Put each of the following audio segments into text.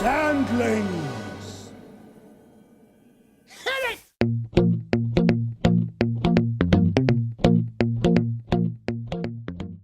Sandlings! Hit it!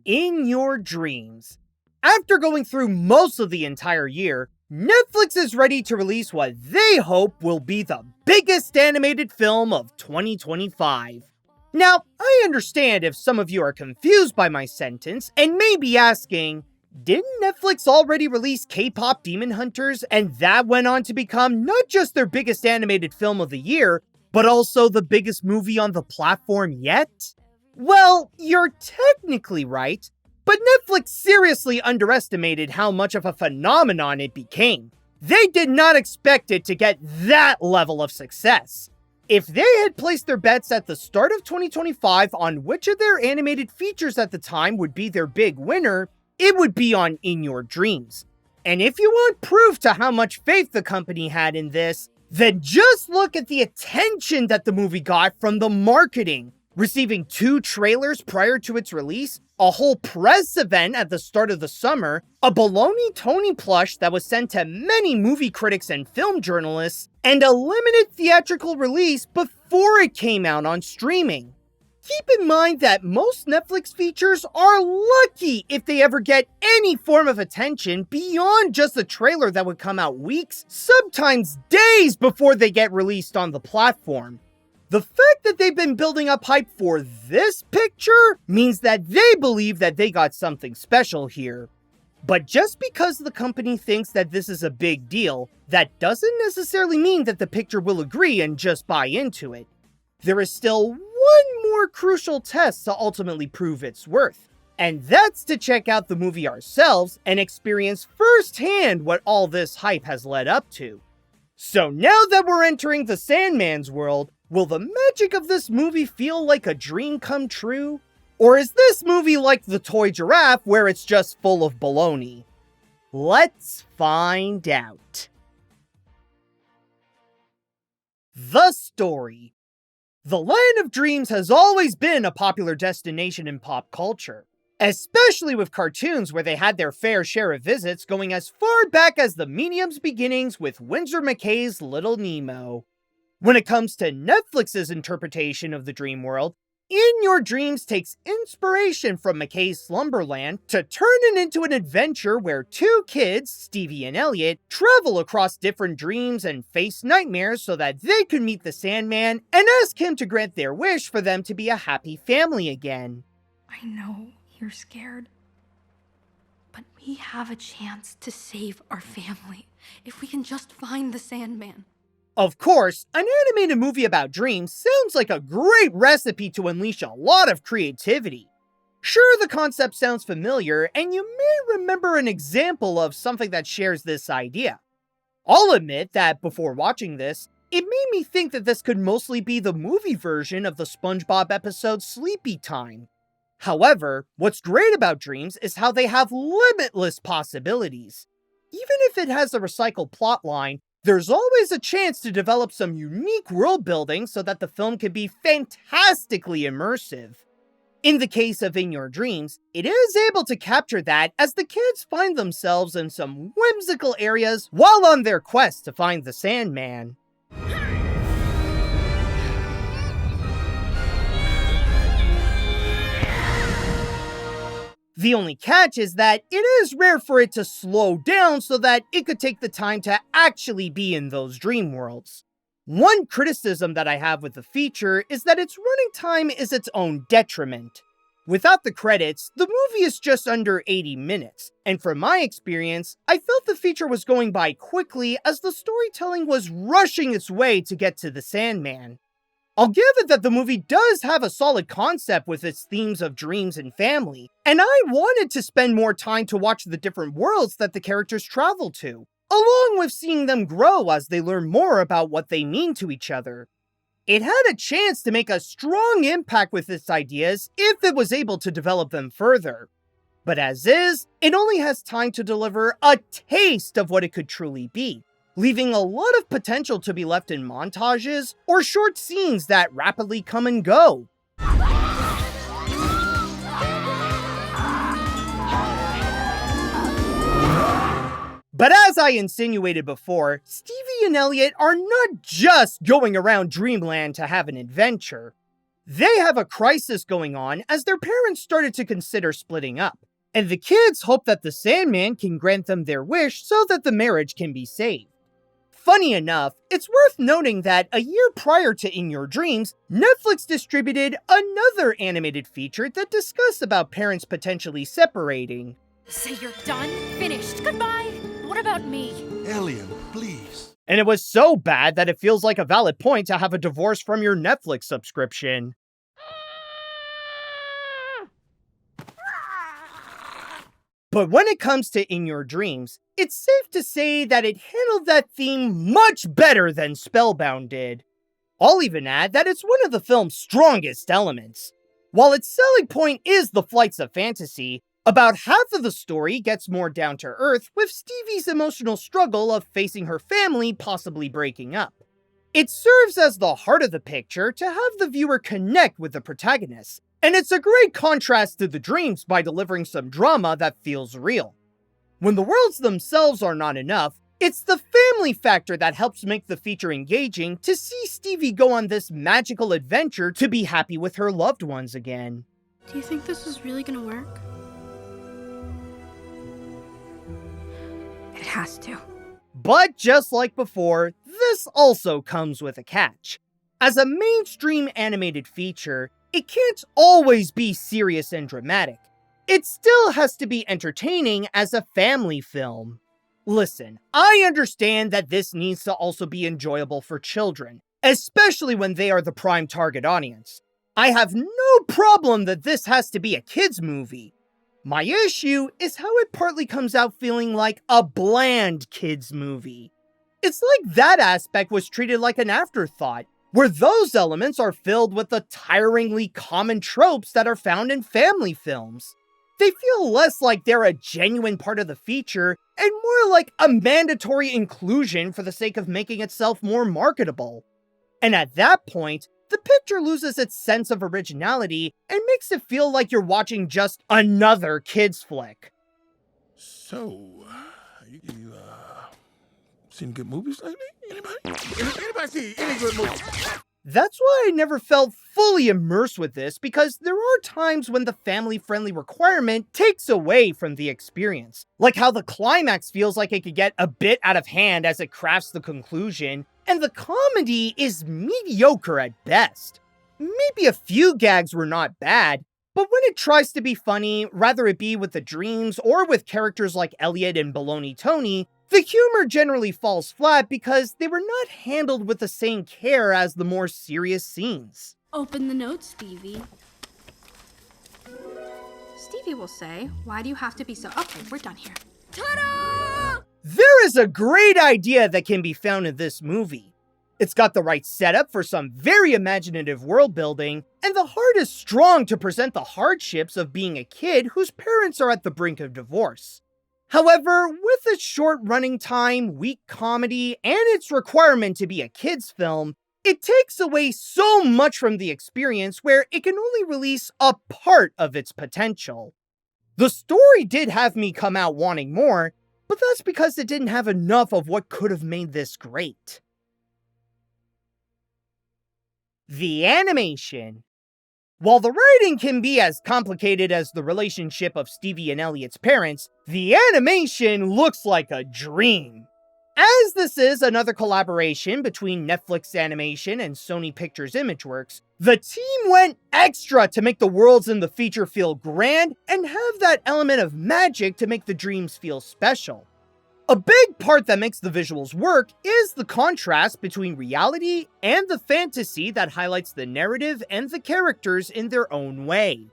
In your dreams. After going through most of the entire year, Netflix is ready to release what they hope will be the biggest animated film of 2025. Now, I understand if some of you are confused by my sentence and may be asking, didn't Netflix already release K-pop Demon Hunters and that went on to become not just their biggest animated film of the year, but also the biggest movie on the platform yet? Well, you're technically right, but Netflix seriously underestimated how much of a phenomenon it became. They did not expect it to get that level of success. If they had placed their bets at the start of 2025 on which of their animated features at the time would be their big winner, it would be on In Your Dreams. And if you want proof to how much faith the company had in this, then just look at the attention that the movie got from the marketing, receiving 2 trailers prior to its release, a whole press event at the start of the summer, a Baloney Tony plush that was sent to many movie critics and film journalists, and a limited theatrical release before it came out on streaming. Keep in mind that most Netflix features are lucky if they ever get any form of attention beyond just a trailer that would come out weeks, sometimes days before they get released on the platform. The fact that they've been building up hype for this picture means that they believe that they got something special here. But just because the company thinks that this is a big deal, that doesn't necessarily mean that the picture will agree and just buy into it. There is still one more crucial test to ultimately prove its worth, and that's to check out the movie ourselves and experience firsthand what all this hype has led up to. So now that we're entering the Sandman's world, will the magic of this movie feel like a dream come true? Or is this movie like the toy giraffe where it's just full of baloney? Let's find out. The story. The Land of Dreams has always been a popular destination in pop culture, especially with cartoons where they had their fair share of visits going as far back as the medium's beginnings with Winsor McCay's Little Nemo. When it comes to Netflix's interpretation of the dream world, In Your Dreams takes inspiration from McKay's Slumberland to turn it into an adventure where 2 kids, Stevie and Elliot, travel across different dreams and face nightmares so that they could meet the Sandman and ask him to grant their wish for them to be a happy family again. I know you're scared, but we have a chance to save our family if we can just find the Sandman. Of course, an animated movie about dreams sounds like a great recipe to unleash a lot of creativity. Sure, the concept sounds familiar, and you may remember an example of something that shares this idea. I'll admit that before watching this, it made me think that this could mostly be the movie version of the SpongeBob episode Sleepy Time. However, what's great about dreams is how they have limitless possibilities. Even if it has a recycled plotline, there's always a chance to develop some unique world building so that the film can be fantastically immersive. In the case of In Your Dreams, it is able to capture that as the kids find themselves in some whimsical areas while on their quest to find the Sandman. The only catch is that it is rare for it to slow down so that it could take the time to actually be in those dream worlds. One criticism that I have with the feature is that its running time is its own detriment. Without the credits, the movie is just under 80 minutes, and from my experience, I felt the feature was going by quickly as the storytelling was rushing its way to get to the Sandman. I'll give it that the movie does have a solid concept with its themes of dreams and family, and I wanted to spend more time to watch the different worlds that the characters travel to, along with seeing them grow as they learn more about what they mean to each other. It had a chance to make a strong impact with its ideas if it was able to develop them further. But as is, it only has time to deliver a taste of what it could truly be, leaving a lot of potential to be left in montages or short scenes that rapidly come and go. But as I insinuated before, Stevie and Elliot are not just going around Dreamland to have an adventure. They have a crisis going on as their parents started to consider splitting up, and the kids hope that the Sandman can grant them their wish so that the marriage can be saved. Funny enough, it's worth noting that a year prior to In Your Dreams, Netflix distributed another animated feature that discussed about parents potentially separating. Say you're done? Finished. Goodbye. What about me? Alien, please. And it was so bad that it feels like a valid point to have a divorce from your Netflix subscription. But when it comes to In Your Dreams, it's safe to say that it handled that theme much better than Spellbound did. I'll even add that it's one of the film's strongest elements. While its selling point is the flights of fantasy, about half of the story gets more down to earth with Stevie's emotional struggle of facing her family possibly breaking up. It serves as the heart of the picture to have the viewer connect with the protagonist, and it's a great contrast to the dreams by delivering some drama that feels real. When the worlds themselves are not enough, it's the family factor that helps make the feature engaging to see Stevie go on this magical adventure to be happy with her loved ones again. Do you think this is really gonna work? It has to. But just like before, this also comes with a catch. As a mainstream animated feature, it can't always be serious and dramatic. It still has to be entertaining as a family film. Listen, I understand that this needs to also be enjoyable for children, especially when they are the prime target audience. I have no problem that this has to be a kids' movie. My issue is how it partly comes out feeling like a bland kids' movie. It's like that aspect was treated like an afterthought, where those elements are filled with the tiringly common tropes that are found in family films. They feel less like they're a genuine part of the feature, and more like a mandatory inclusion for the sake of making itself more marketable. And at that point, the picture loses its sense of originality and makes it feel like you're watching just another kids flick. So, you seen good movies lately? Anybody see any good movies? That's why I never felt fully immersed with this, because there are times when the family-friendly requirement takes away from the experience. Like how the climax feels like it could get a bit out of hand as it crafts the conclusion, and the comedy is mediocre at best. Maybe a few gags were not bad, but when it tries to be funny, rather it be with the dreams or with characters like Elliot and Baloney Tony, the humor generally falls flat because they were not handled with the same care as the more serious scenes. Open the notes, Stevie. Stevie will say, "Why do you have to be so..." Okay, we're done here. Ta-da! There is a great idea that can be found in this movie. It's got the right setup for some very imaginative world building, and the heart is strong to present the hardships of being a kid whose parents are at the brink of divorce. However, with its short running time, weak comedy, and its requirement to be a kids' film, it takes away so much from the experience where it can only release a part of its potential. The story did have me come out wanting more, but that's because it didn't have enough of what could have made this great. The animation. While the writing can be as complicated as the relationship of Stevie and Elliot's parents, the animation looks like a dream. As this is another collaboration between Netflix Animation and Sony Pictures Imageworks, the team went extra to make the worlds in the feature feel grand and have that element of magic to make the dreams feel special. A big part that makes the visuals work is the contrast between reality and the fantasy that highlights the narrative and the characters in their own way.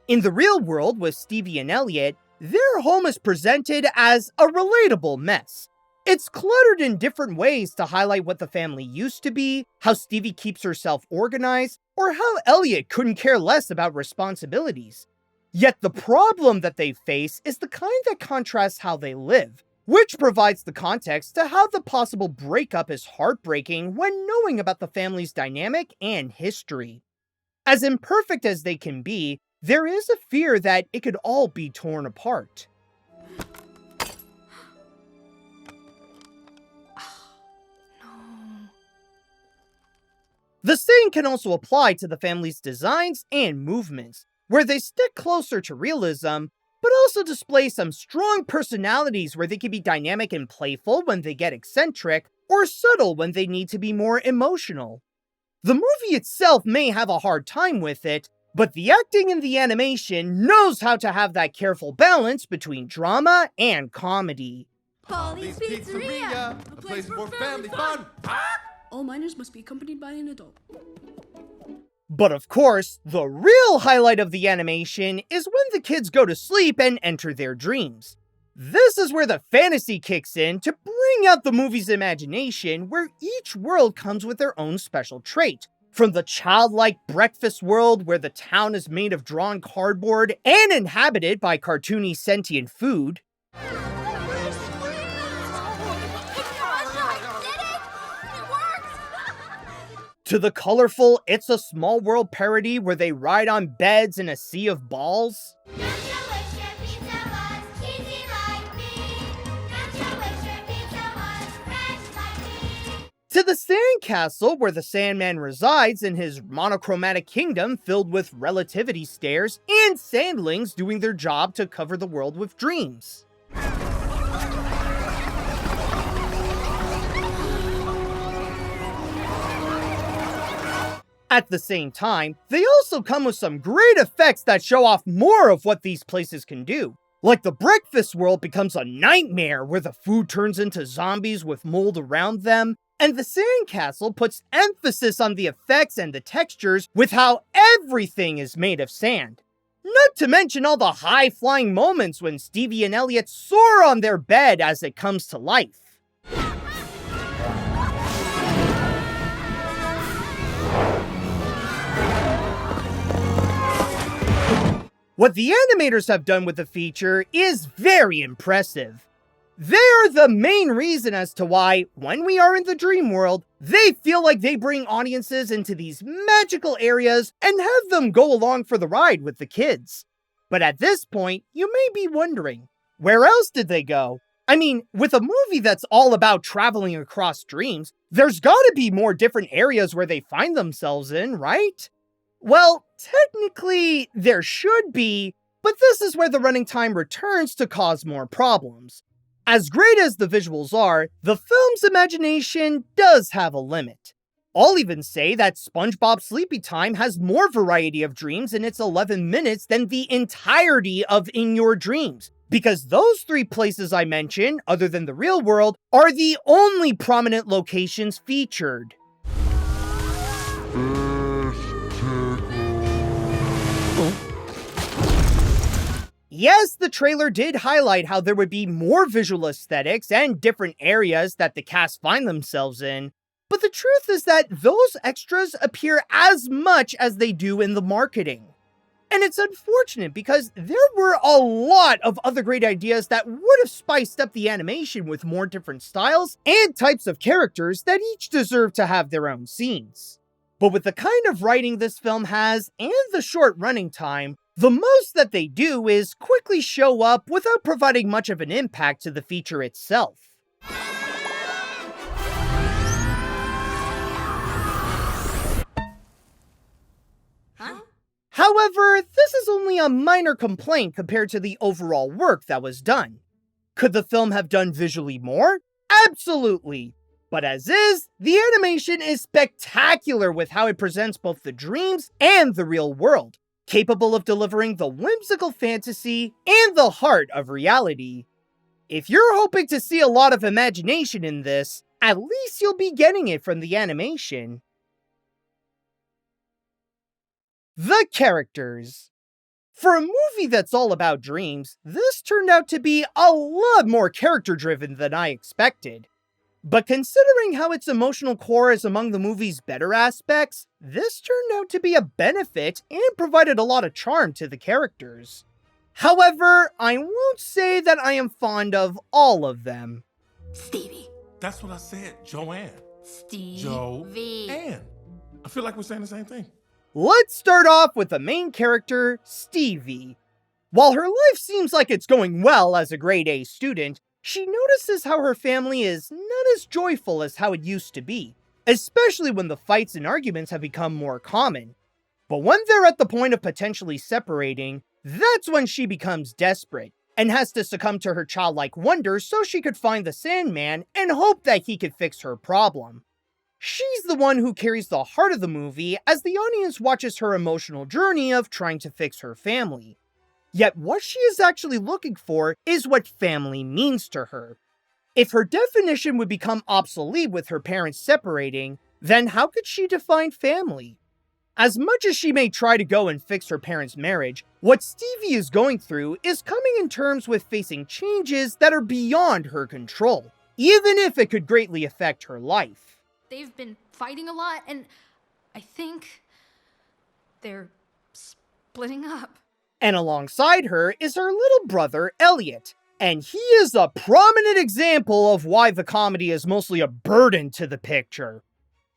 In the real world with Stevie and Elliot, their home is presented as a relatable mess. It's cluttered in different ways to highlight what the family used to be, how Stevie keeps herself organized, or how Elliot couldn't care less about responsibilities. Yet the problem that they face is the kind that contrasts how they live, which provides the context to how the possible breakup is heartbreaking when knowing about the family's dynamic and history. As imperfect as they can be, there is a fear that it could all be torn apart. The same can also apply to the family's designs and movements, where they stick closer to realism, but also display some strong personalities where they can be dynamic and playful when they get eccentric, or subtle when they need to be more emotional. The movie itself may have a hard time with it, but the acting and the animation knows how to have that careful balance between drama and comedy. Polly's Pizzeria, a place for family fun. All minors must be accompanied by an adult. But of course, the real highlight of the animation is when the kids go to sleep and enter their dreams. This is where the fantasy kicks in to bring out the movie's imagination, where each world comes with their own special trait. From the childlike breakfast world where the town is made of drawn cardboard and inhabited by cartoony sentient food, to the colorful It's a Small World parody where they ride on beds in a sea of balls, to the sandcastle where the Sandman resides in his monochromatic kingdom filled with relativity stairs and sandlings doing their job to cover the world with dreams. At the same time, they also come with some great effects that show off more of what these places can do. Like the breakfast world becomes a nightmare where the food turns into zombies with mold around them, and the sandcastle puts emphasis on the effects and the textures with how everything is made of sand. Not to mention all the high-flying moments when Stevie and Elliot soar on their bed as it comes to life. What the animators have done with the feature is very impressive. They are the main reason as to why, when we are in the dream world, they feel like they bring audiences into these magical areas and have them go along for the ride with the kids. But at this point, you may be wondering, where else did they go? I mean, with a movie that's all about traveling across dreams, there's gotta be more different areas where they find themselves in, right? Well, technically, there should be, but this is where the running time returns to cause more problems. As great as the visuals are, the film's imagination does have a limit. I'll even say that SpongeBob Sleepy Time has more variety of dreams in its 11 minutes than the entirety of In Your Dreams, because those 3 places I mentioned, other than the real world, are the only prominent locations featured. Yes, the trailer did highlight how there would be more visual aesthetics and different areas that the cast find themselves in, but the truth is that those extras appear as much as they do in the marketing. And it's unfortunate because there were a lot of other great ideas that would have spiced up the animation with more different styles and types of characters that each deserve to have their own scenes. But with the kind of writing this film has and the short running time, the most that they do is quickly show up without providing much of an impact to the feature itself. However, this is only a minor complaint compared to the overall work that was done. Could the film have done visually more? Absolutely. But as is, the animation is spectacular with how it presents both the dreams and the real world, capable of delivering the whimsical fantasy and the heart of reality. If you're hoping to see a lot of imagination in this, at least you'll be getting it from the animation. The characters. For a movie that's all about dreams, this turned out to be a lot more character-driven than I expected. But considering how its emotional core is among the movie's better aspects, this turned out to be a benefit and provided a lot of charm to the characters. However, I won't say that I am fond of all of them. Stevie. That's what I said, Joanne. Stevie. Joanne. I feel like we're saying the same thing. Let's start off with the main character, Stevie. While her life seems like it's going well as a grade A student, she notices how her family is not as joyful as how it used to be. especially when the fights and arguments have become more common. But when they're at the point of potentially separating, that's when she becomes desperate, and has to succumb to her childlike wonder so she could find the Sandman and hope that he could fix her problem. She's the one who carries the heart of the movie as the audience watches her emotional journey of trying to fix her family. Yet what she is actually looking for is what family means to her. If her definition would become obsolete with her parents separating, then how could she define family? As much as she may try to go and fix her parents' marriage, what Stevie is going through is coming in terms with facing changes that are beyond her control, even if it could greatly affect her life. They've been fighting a lot, and I think they're splitting up. And alongside her is her little brother, Elliot, and he is a prominent example of why the comedy is mostly a burden to the picture.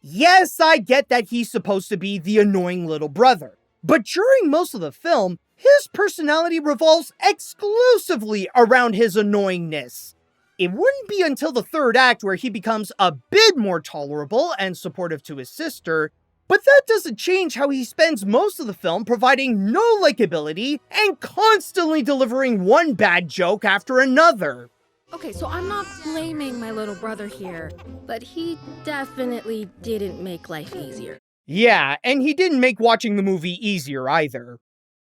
Yes, I get that he's supposed to be the annoying little brother, but during most of the film, his personality revolves exclusively around his annoyingness. It wouldn't be until the third act where he becomes a bit more tolerable and supportive to his sister, but that doesn't change how he spends most of the film providing no likability and constantly delivering one bad joke after another. Okay, so I'm not blaming my little brother here, but he definitely didn't make life easier. Yeah, and he didn't make watching the movie easier either.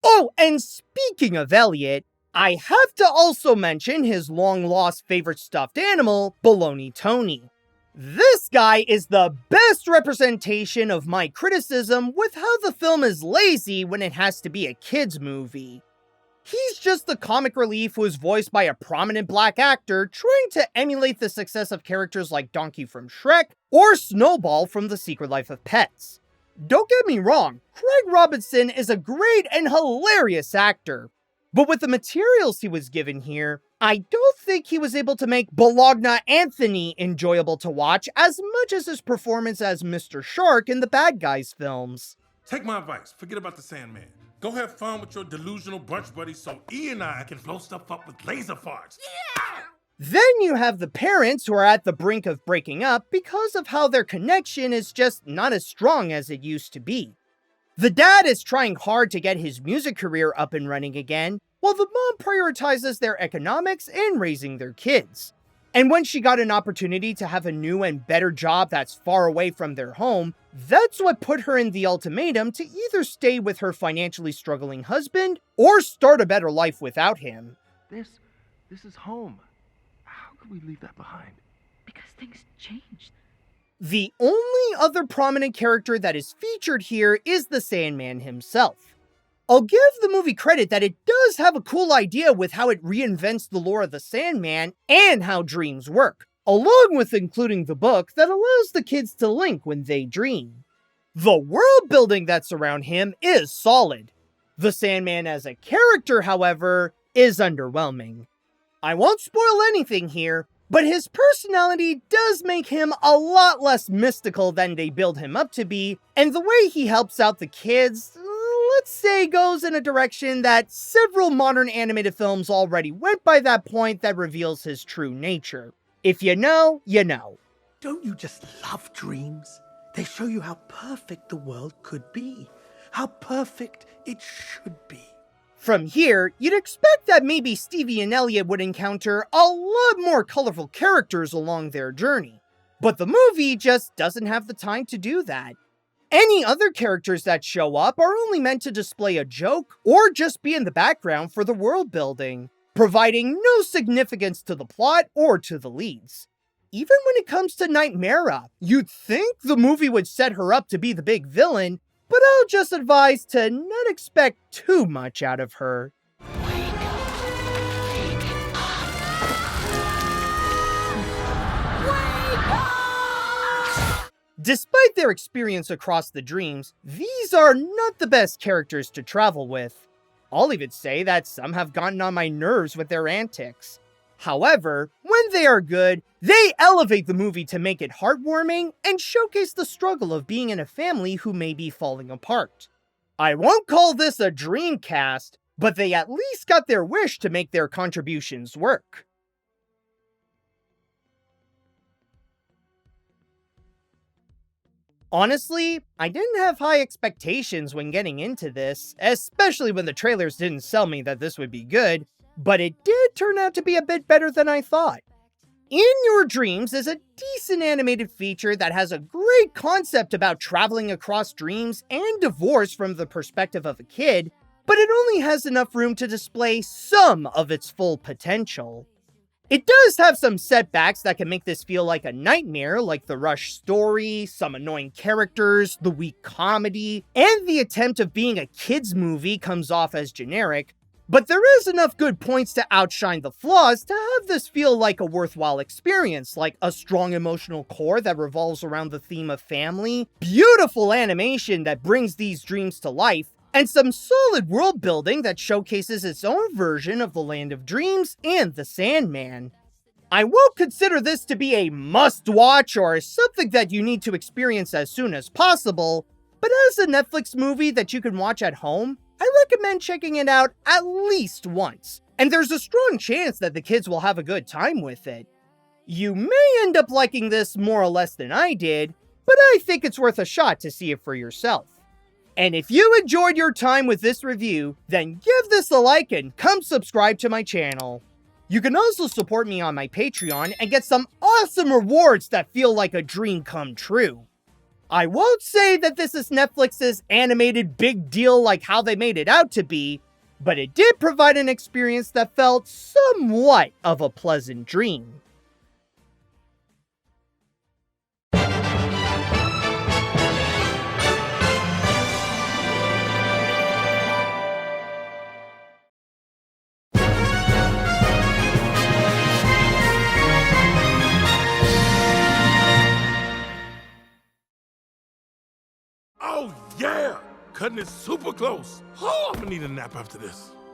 Oh, and speaking of Elliot, I have to also mention his long-lost favorite stuffed animal, Baloney Tony. This guy is the best representation of my criticism with how the film is lazy when it has to be a kids' movie. He's just the comic relief who is voiced by a prominent black actor trying to emulate the success of characters like Donkey from Shrek or Snowball from The Secret Life of Pets. Don't get me wrong, Craig Robinson is a great and hilarious actor, but with the materials he was given here, I don't think he was able to make Bologna Anthony enjoyable to watch as much as his performance as Mr. Shark in the Bad Guys films. Take my advice. Forget about the Sandman. Go have fun with your delusional brunch buddies so E and I can blow stuff up with laser farts. Then you have the parents who are at the brink of breaking up because of how their connection is just not as strong as it used to be. The dad is trying hard to get his music career up and running again, while the mom prioritizes their economics and raising their kids. And when she got an opportunity to have a new and better job that's far away from their home, that's what put her in the ultimatum to either stay with her financially struggling husband or start a better life without him. This is home. How could we leave that behind? Because things changed. The only other prominent character that is featured here is the Sandman himself. I'll give the movie credit that it does have a cool idea with how it reinvents the lore of the Sandman and how dreams work, along with including the book that allows the kids to link when they dream. The world building that's around him is solid. The Sandman as a character, however, is underwhelming. I won't spoil anything here, but his personality does make him a lot less mystical than they build him up to be, and the way he helps out the kids, let's say, goes in a direction that several modern animated films already went by that point that reveals his true nature. If you know, you know. Don't you just love dreams? They show you how perfect the world could be, how perfect it should be. From here, you'd expect that maybe Stevie and Elliot would encounter a lot more colorful characters along their journey, but the movie just doesn't have the time to do that. Any other characters that show up are only meant to display a joke or just be in the background for the world building, providing no significance to the plot or to the leads. Even when it comes to Nightmara, you'd think the movie would set her up to be the big villain, but I'll just advise to not expect too much out of her. Despite their experience across the dreams, these are not the best characters to travel with. I'll even say that some have gotten on my nerves with their antics. However, when they are good, they elevate the movie to make it heartwarming and showcase the struggle of being in a family who may be falling apart. I won't call this a dream cast, but they at least got their wish to make their contributions work. Honestly, I didn't have high expectations when getting into this, especially when the trailers didn't sell me that this would be good, but it did turn out to be a bit better than I thought. In Your Dreams is a decent animated feature that has a great concept about traveling across dreams and divorce from the perspective of a kid, but it only has enough room to display some of its full potential. It does have some setbacks that can make this feel like a nightmare, like the rushed story, some annoying characters, the weak comedy, and the attempt of being a kid's movie comes off as generic, but there is enough good points to outshine the flaws to have this feel like a worthwhile experience, like a strong emotional core that revolves around the theme of family, beautiful animation that brings these dreams to life, and some solid world building that showcases its own version of the Land of Dreams and the Sandman. I won't consider this to be a must-watch or something that you need to experience as soon as possible, but as a Netflix movie that you can watch at home, I recommend checking it out at least once, and there's a strong chance that the kids will have a good time with it. You may end up liking this more or less than I did, but I think it's worth a shot to see it for yourself. And if you enjoyed your time with this review, then give this a like and come subscribe to my channel. You can also support me on my Patreon and get some awesome rewards that feel like a dream come true. I won't say that this is Netflix's animated big deal like how they made it out to be, but it did provide an experience that felt somewhat of a pleasant dream. Oh, yeah! Cutting it super close. Oh, I'm gonna need a nap after this.